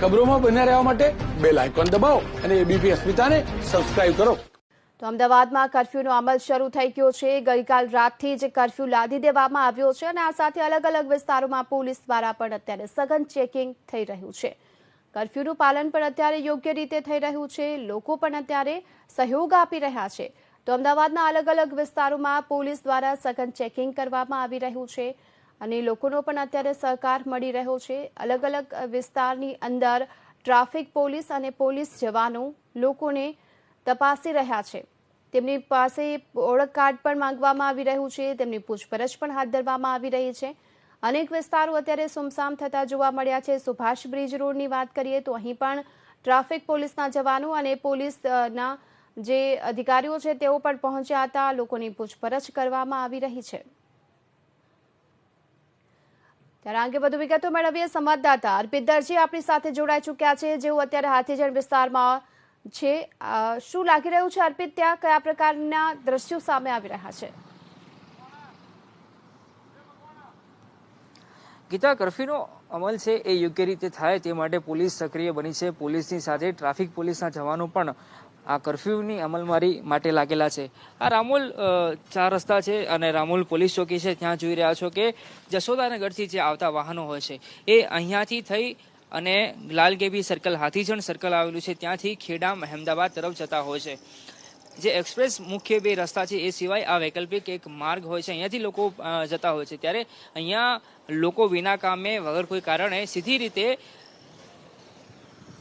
ખબરોમાં બન્યા રહેવા માટે બેલ આઇકોન દબાવો અને એબીપી અસ્મિતાને સબસ્ક્રાઇબ કરો। તો અમદાવાદમાં કર્ફ્યુનો અમલ શરૂ થઈ ગયો છે। ગઈકાલ રાતથી જ કર્ફ્યુ લાદી દેવામાં આવ્યો છે અને આ સાથે અલગ અલગ વિસ્તારોમાં પોલીસ દ્વારા પણ અત્યારે સઘન ચેકિંગ થઈ રહ્યું છે। કર્ફ્યુનું પાલન પણ અત્યારે યોગ્ય રીતે થઈ રહ્યું છે। લોકો પણ અત્યારે સહયોગ આપી રહ્યા છે। તો અમદાવાદના અલગ અલગ વિસ્તારોમાં પોલીસ દ્વારા સઘન ચેકિંગ કરવામાં આવી રહ્યું છે અને લોકોનો પણ અત્યારે સહકાર મળી રહ્યો છે। અલગ અલગ વિસ્તારની અંદર ટ્રાફિક પોલીસ અને પોલીસ જવાનો લોકોને તપાસી રહ્યા છે। તેમની પાસે ઓળખ કાર્ડ પણ માંગવામાં આવી રહ્યું છે। તેમની પૂછપરછ પણ હાથ ધરવામાં આવી રહી છે। અનેક વિસ્તારો અત્યારે સુમસામ થતા જોવા મળ્યા છે। સુભાષ બ્રિજ રોડની વાત કરીએ તો અહીં પણ ટ્રાફિક પોલીસના જવાનો અને પોલીસના જે અધિકારીઓ છે તેઓ પણ પહોંચ્યા હતા। લોકોની પૂછપરછ કરવામાં આવી રહી છે। ત્યારે અંગે વધુ વિગતો મેળવીએ સંવાદદાતા અર્પિત દરજી આપણી સાથે જોડાઈ ચૂક્યા છે, જેઓ અત્યારે હાથીજણ વિસ્તારમાં છે। શું લાગી રહ્યું છે અર્પિત, ત્યાં કયા પ્રકારના દ્રશ્યો સામે આવી રહ્યા છે? ગીતા, કર્ફ્યુનો અમલ છે એ યોગ્ય રીતે થાય તે માટે પોલીસ સક્રિય બની છે। પોલીસની સાથે ટ્રાફિક પોલીસના જવાનો પણ આ કર્ફ્યુની અમલવારી માટે લાગેલા છે। આ રામોલ 4 રસ્તા છે અને રામોલ પોલીસ ચોકી છે, ત્યાં જોઈ રહ્યા છો કે જશોદાનગરથી જે આવતા વાહનો હોય છે એ અહીંયાથી થઈ અને લાલગેબી સર્કલ, હાથીજણ સર્કલ આવેલું છે ત્યાંથી ખેડા અહેમદાબાદ તરફ જતા હોય છે। જે એક્સપ્રેસ મુખ્ય 2 રસ્તા છે એ સિવાય આ વૈકલ્પિક એક માર્ગ હોય છે, અહીંયાથી લોકો જતા હોય છે। ત્યારે અહીંયા લોકો વિના કામે વગર કોઈ કારણે સીધી રીતે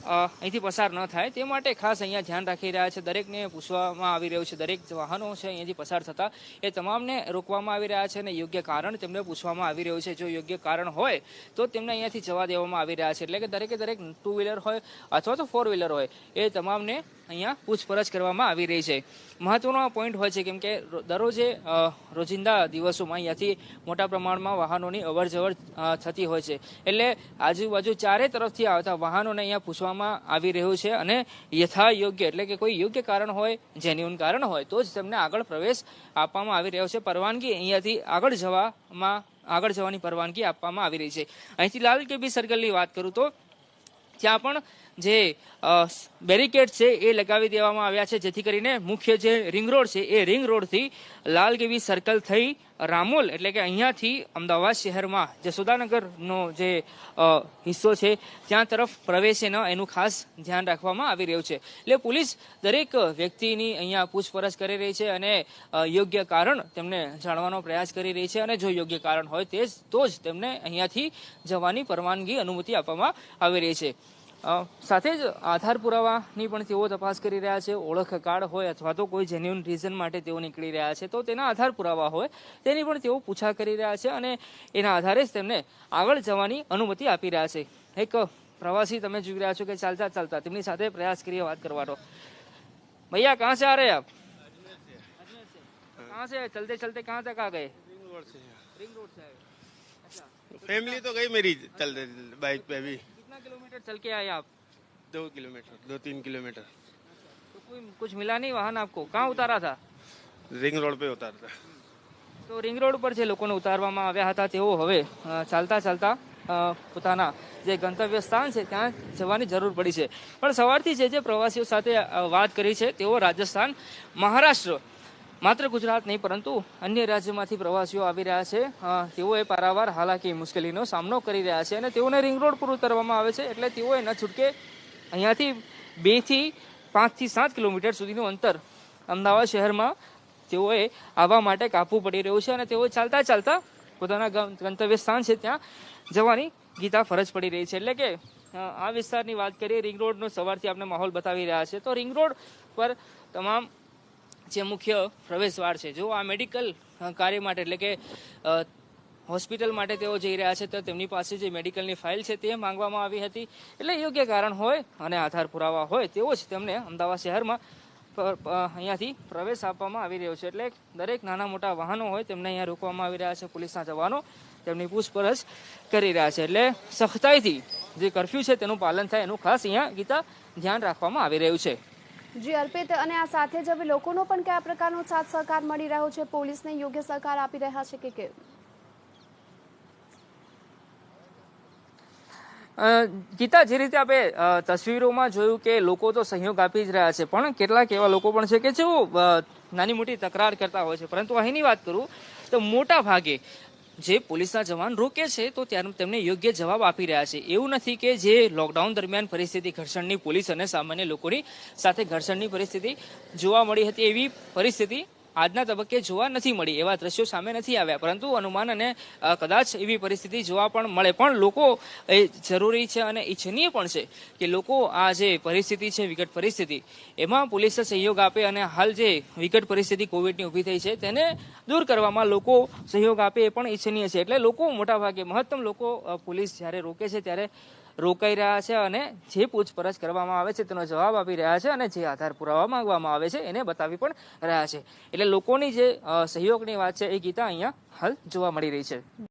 અહીંથી પસાર ન થાય તે માટે ખાસ અહીંયા ધ્યાન રાખી રહ્યા છે। દરેકને પૂછવામાં આવી રહ્યું છે, દરેક વાહનો છે અહીંયાથી પસાર થતા એ તમામને રોકવામાં આવી રહ્યા છે અને યોગ્ય કારણ તેમને પૂછવામાં આવી રહ્યું છે। જો યોગ્ય કારણ હોય તો તેમને અહીંયાથી જવા દેવામાં આવી રહ્યા છે। એટલે કે દરેકે દરેક 2 વ્હીલર હોય અથવા તો 4 વ્હીલર હોય એ તમામને અહીંયા પૂછપરછ કરવામાં આવી રહી છે। મહત્વનો આ પોઈન્ટ હોય છે કેમ કે દરરોજે રોજિંદા દિવસોમાં અહીંયાથી મોટા પ્રમાણમાં વાહનોની અવરજવર થતી હોય છે, એટલે આજુબાજુ ચારે તરફથી આવતા વાહનોને અહીંયા પૂછવામાં આવી રહ્યું છે અને યથા યોગ્ય એટલે કે કોઈ યોગ્ય કારણ હોય, જેન્યુઅન કારણ હોય તો જ તેમને આગળ પ્રવેશ આપવામાં આવી રહ્યો છે। પરવાનગી અહીંયાથી આગળ જવાની પરવાનગી આપવામાં આવી રહી છે। અહીંથી લાલગેબી સર્કલની વાત કરું તો ત્યાં પણ જે બેરિકેડ છે એ લગાવી દેવામાં આવ્યા છે, જેથી કરીને મુખ્ય જે રિંગ રોડ છે એ રિંગ રોડથી લાલગેબી સર્કલ થઈ રામોલ એટલે કે અહીંયાથી અમદાવાદ શહેરમાં જશોદાનગરનો જે હિસ્સો છે ત્યાં તરફ પ્રવેશે ન એનું ખાસ ધ્યાન રાખવામાં આવી રહ્યું છે। એટલે પોલીસ દરેક વ્યક્તિની અહીંયા પૂછપરછ કરી રહી છે અને યોગ્ય કારણ તેમને જાણવાનો પ્રયાસ કરી રહી છે અને જો યોગ્ય કારણ હોય તો જ તેમને અહીંયાથી જવાની પરવાનગી, અનુમતિ આપવામાં આવી રહી છે। સાથે જ આધાર પુરાવાની પણ તેઓ તપાસ કરી રહ્યા છે। ઓળખ કાર્ડ હોય અથવા તો કોઈ જેન્યુઅન રીઝન માટે તેઓ નીકળી રહ્યા છે તો તેના આધાર પુરાવા હોય તેની પણ તેઓ પૂછા કરી રહ્યા છે અને એના આધારે જ તેમને આગળ જવાની અનુમતિ આપી રહ્યા છે। એક પ્રવાસી તમે જોઈ રહ્યા છો કે ચાલતા ચાલતા તેમની સાથે પ્રયાસ કરીએ વાત કરવાનો। ભૈયા કહાં સે આ રહે આપ? कहाँ से चलते चलते कहाँ तक आ गए? रिंग रोड से आए। अच्छा, फैमिली तो गई मेरी चलते बाइक पे अभी। कितना किलोमीटर चल के आए आप? 2 किलोमीटर 2-3 किलोमीटर। तो कोई कुछ मिला नहीं वाहन आपको? कहाँ उतारा था? रिंग रोड पे उतारता। તો રિંગ રોડ પર જે લોકોને ઉતારવામાં આવ્યા હતા તેઓ હવે ચાલતા ચાલતા પોતાના જે ગંતવ્ય સ્થાન છે ત્યાં જવાની જરૂર પડી છે। પણ સવારથી જે પ્રવાસીઓ સાથે વાત કરી છે તેઓ રાજસ્થાન, મહારાષ્ટ્ર, માત્ર ગુજરાત નહીં પરંતુ અન્ય રાજ્યમાંથી પ્રવાસીઓ આવી રહ્યા છે। તેઓએ પારાવાર હાલાકી મુશ્કેલીનો સામનો કરી રહ્યા છે અને તેઓને રિંગ રોડ પર ઉતારવામાં આવે છે એટલે તેઓએ ન છૂટકે અહીંયાથી 5 થી 7 કિલોમીટર સુધીનું અંતર અમદાવાદ શહેરમાં તેઓએ આવવા માટે કાપવું પડી રહ્યું છે અને તેઓ ચાલતા ચાલતા પોતાના ગંતવ્ય સ્થાન છે ત્યાં જવાની ગીતા ફરજ પડી રહી છે। એટલે કે આ વિસ્તારની વાત કરીએ, રિંગ રોડનો સવારથી આપણે માહોલ બતાવી રહ્યા છે તો રિંગ રોડ પર તમામ જે મુખ્ય પ્રવેશદ્વાર છે, જો આ મેડિકલ કાર્ય માટે એટલે કે હોસ્પિટલ માટે તેઓ જઈ રહ્યા છે તો તેમની પાસે જે મેડિકલની ફાઇલ છે તે માંગવામાં આવી હતી। એટલે યોગ્ય કારણ હોય અને આધાર પુરાવા હોય તેવો જ તેમને અમદાવાદ શહેરમાં અહીંયાથી પ્રવેશ આપવામાં આવી રહ્યો છે। એટલે દરેક નાના મોટા વાહનો હોય તેમને અહીંયા રોકવામાં આવી રહ્યા છે। પોલીસના જવાનો તેમની પૂછપરછ કરી રહ્યા છે। એટલે સખ્તાઈથી જે કર્ફ્યુ છે તેનું પાલન થાય એનું ખાસ અહીંયા ગીતા ધ્યાન રાખવામાં આવી રહ્યું છે। જી અર્પિત, અને આ સાથે જ હવે લોકોનો પણ કયા પ્રકારનો સાથ સહકાર મળી રહ્યો છે? પોલીસને યોગ્ય સહકાર આપી રહ્યા છે કે કેવું? ગીતા, જે રીતે આપણે તસવીરોમાં જોયું કે લોકો તો સહયોગ આપી જ રહ્યા છે, પણ કેટલાક એવા લોકો પણ છે કે જેઓ નાની મોટી તકરાર કરતા હોય છે. પરંતુ અહીંની વાત કરું તો મોટા ભાગે જે પોલીસના જવાન રોકે છે તો ત્યારે તેમને યોગ્ય જવાબ આપી રહ્યા છે. એવું નથી કે જે લોકડાઉન દરમિયાન પરિસ્થિતિ ઘર્ષણની, પોલીસ અને સામાન્ય લોકોની સાથે ઘર્ષણની પરિસ્થિતિ જોવા મળી હતી, એવી પરિસ્થિતિ આજના તબક્કે જોવા નથી મળી, એવા દ્રશ્યો સામે નથી આવ્યા. પરંતુ અનુમાન અને કદાચ એવી પરિસ્થિતિ જોવા પણ મળે. પણ લોકો એ જરૂરી છે અને ઈચ્છનીય પણ છે કે લોકો આ જે પરિસ્થિતિ છે, વિકટ પરિસ્થિતિ, એમાં પોલીસને સહયોગ આપે અને હાલ જે વિકટ પરિસ્થિતિ કોવિડની ઊભી થઈ છે તેને દૂર કરવામાં લોકો સહયોગ આપે, એ પણ ઈચ્છનીય છે. એટલે લોકો મોટાભાગે, મહત્તમ લોકો પોલીસ જ્યારે રોકે છે ત્યારે રોકાઈ રહ્યા છે અને જે પૂછપરછ કરવામાં આવે છે તેનો જવાબ આપી રહ્યા છે અને જે આધાર પુરાવા માંગવામાં આવે છે એને બતાવી પણ રહ્યા છે. એટલે લોકોની જે સહયોગની વાત છે એ ગીતા અહીંયા હાલ જોવા મળી રહી છે.